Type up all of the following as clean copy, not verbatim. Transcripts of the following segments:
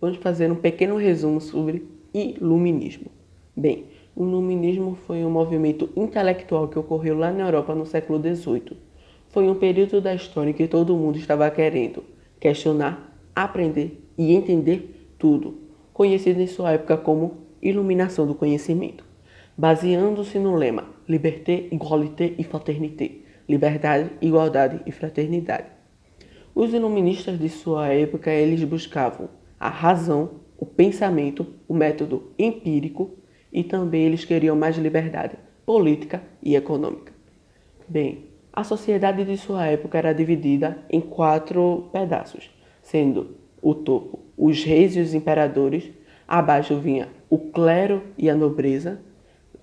vamos fazer um pequeno resumo sobre Iluminismo. Bem, o Iluminismo foi um movimento intelectual que ocorreu lá na Europa no século XVIII. Foi um período da história em que todo mundo estava querendo questionar, aprender e entender tudo, conhecido em sua época como Iluminação do Conhecimento, baseando-se no lema Liberté, Égalité et Fraternité, liberdade, igualdade e fraternidade. Os iluministas de sua época, eles buscavam a razão, o pensamento, o método empírico e também eles queriam mais liberdade política e econômica. Bem, a sociedade de sua época era dividida em 4 pedaços, sendo o topo os reis e os imperadores, abaixo vinha o clero e a nobreza,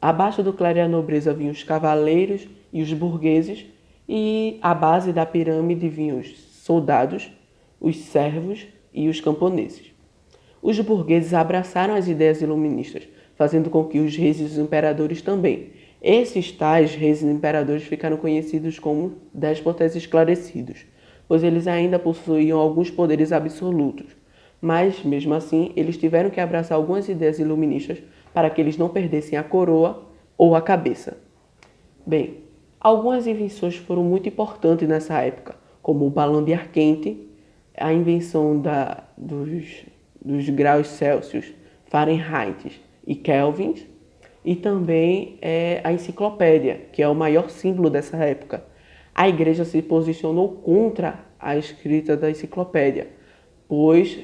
abaixo do clero e a nobreza vinham os cavaleiros e os burgueses, e à base da pirâmide vinham os soldados, os servos e os camponeses. Os burgueses abraçaram as ideias iluministas, fazendo com que os reis e os imperadores também. Esses tais reis e imperadores ficaram conhecidos como déspotas esclarecidos, pois eles ainda possuíam alguns poderes absolutos. Mas, mesmo assim, eles tiveram que abraçar algumas ideias iluministas para que eles não perdessem a coroa ou a cabeça. Bem, algumas invenções foram muito importantes nessa época, como o balão de ar quente, a invenção dos graus Celsius, Fahrenheit e Kelvins, e também a enciclopédia, que é o maior símbolo dessa época. A igreja se posicionou contra a escrita da enciclopédia, pois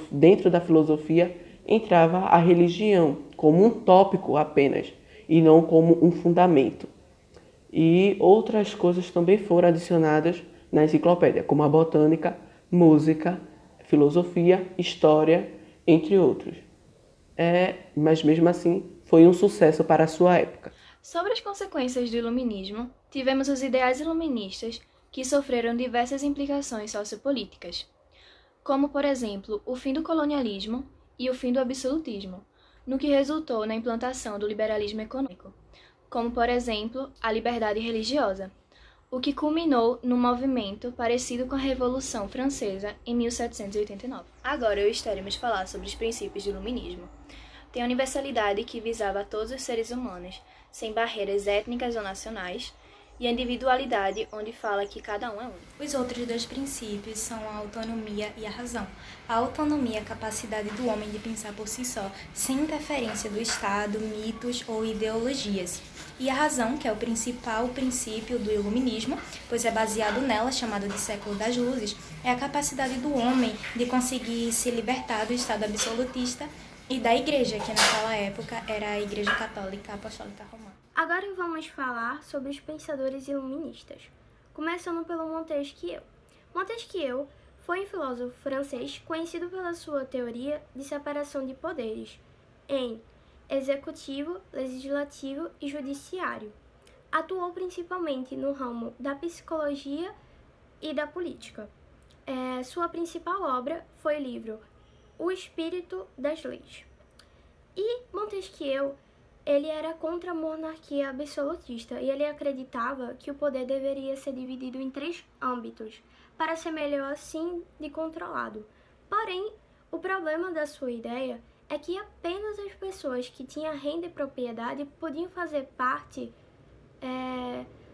dentro da filosofia entrava a religião como um tópico apenas, e não como um fundamento. E outras coisas também foram adicionadas na enciclopédia, como a botânica, música, filosofia, história, entre outros. Mas mesmo assim, foi um sucesso para a sua época. Sobre as consequências do iluminismo, tivemos os ideais iluministas que sofreram diversas implicações sociopolíticas, como, por exemplo, o fim do colonialismo e o fim do absolutismo, no que resultou na implantação do liberalismo econômico, como, por exemplo, a liberdade religiosa, o que culminou num movimento parecido com a Revolução Francesa em 1789. Agora estaremos falar sobre os princípios do iluminismo. Tem a universalidade que visava a todos os seres humanos, sem barreiras étnicas ou nacionais, e a individualidade, onde fala que cada um é único. Os outros 2 princípios são a autonomia e a razão. A autonomia é a capacidade do homem de pensar por si só, sem interferência do Estado, mitos ou ideologias. E a razão, que é o principal princípio do iluminismo, pois é baseado nela, chamado de século das luzes, é a capacidade do homem de conseguir se libertar do Estado absolutista e da Igreja, que naquela época era a Igreja Católica Apostólica Romana. Agora vamos falar sobre os pensadores iluministas, começando pelo Montesquieu. Montesquieu foi um filósofo francês conhecido pela sua teoria de separação de poderes em executivo, legislativo e judiciário. Atuou principalmente no ramo da psicologia e da política. Sua principal obra foi o livro O Espírito das Leis. E Montesquieu ele era contra a monarquia absolutista e ele acreditava que o poder deveria ser dividido em 3 âmbitos, para ser melhor assim de controlado. Porém, o problema da sua ideia é que apenas as pessoas que tinham renda e propriedade podiam fazer parte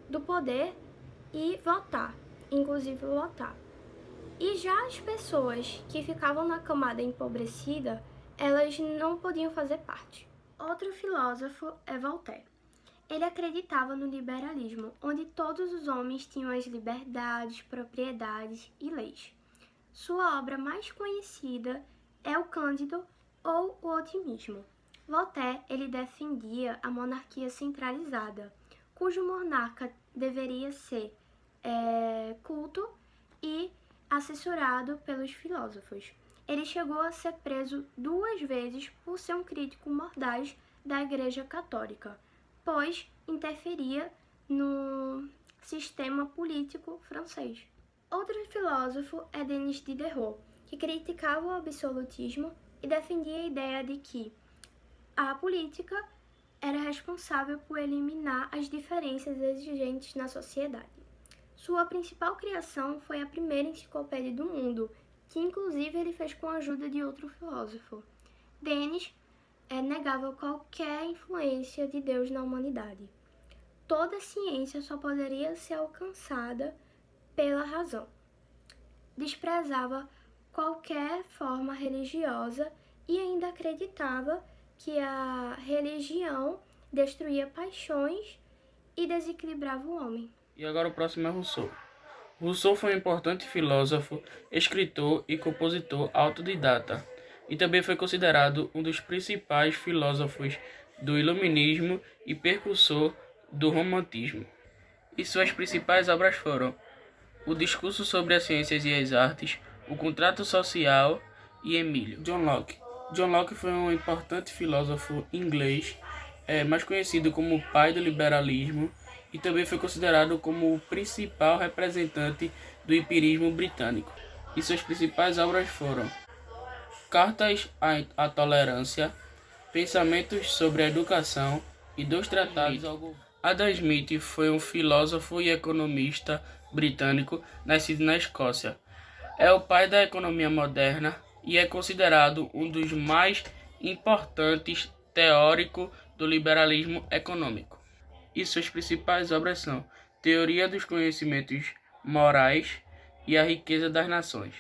do poder e votar, inclusive votar. E já as pessoas que ficavam na camada empobrecida, elas não podiam fazer parte. Outro filósofo é Voltaire. Ele acreditava no liberalismo, onde todos os homens tinham as liberdades, propriedades e leis. Sua obra mais conhecida é o Cândido ou o Otimismo. Voltaire ele defendia a monarquia centralizada, cujo monarca deveria ser culto e assessorado pelos filósofos. Ele chegou a ser preso 2 vezes por ser um crítico mordaz da Igreja Católica, pois interferia no sistema político francês. Outro filósofo é Denis Diderot, que criticava o absolutismo e defendia a ideia de que a política era responsável por eliminar as diferenças existentes na sociedade. Sua principal criação foi a primeira enciclopédia do mundo, que inclusive ele fez com a ajuda de outro filósofo. Denis negava qualquer influência de Deus na humanidade. Toda ciência só poderia ser alcançada pela razão. Desprezava qualquer forma religiosa e ainda acreditava que a religião destruía paixões e desequilibrava o homem. E agora o próximo é Rousseau. Rousseau foi um importante filósofo, escritor e compositor autodidata, e também foi considerado um dos principais filósofos do Iluminismo e precursor do Romantismo. E suas principais obras foram O Discurso sobre as Ciências e as Artes, O Contrato Social e Emílio. John Locke. John Locke foi um importante filósofo inglês, mais conhecido como o pai do liberalismo, e também foi considerado como o principal representante do empirismo britânico. E suas principais obras foram Cartas à Tolerância, Pensamentos sobre a Educação e dois tratados ao governo. Adam Smith foi um filósofo e economista britânico nascido na Escócia. É o pai da economia moderna e é considerado um dos mais importantes teóricos do liberalismo econômico. E suas principais obras são Teoria dos Conhecimentos Morais e A Riqueza das Nações.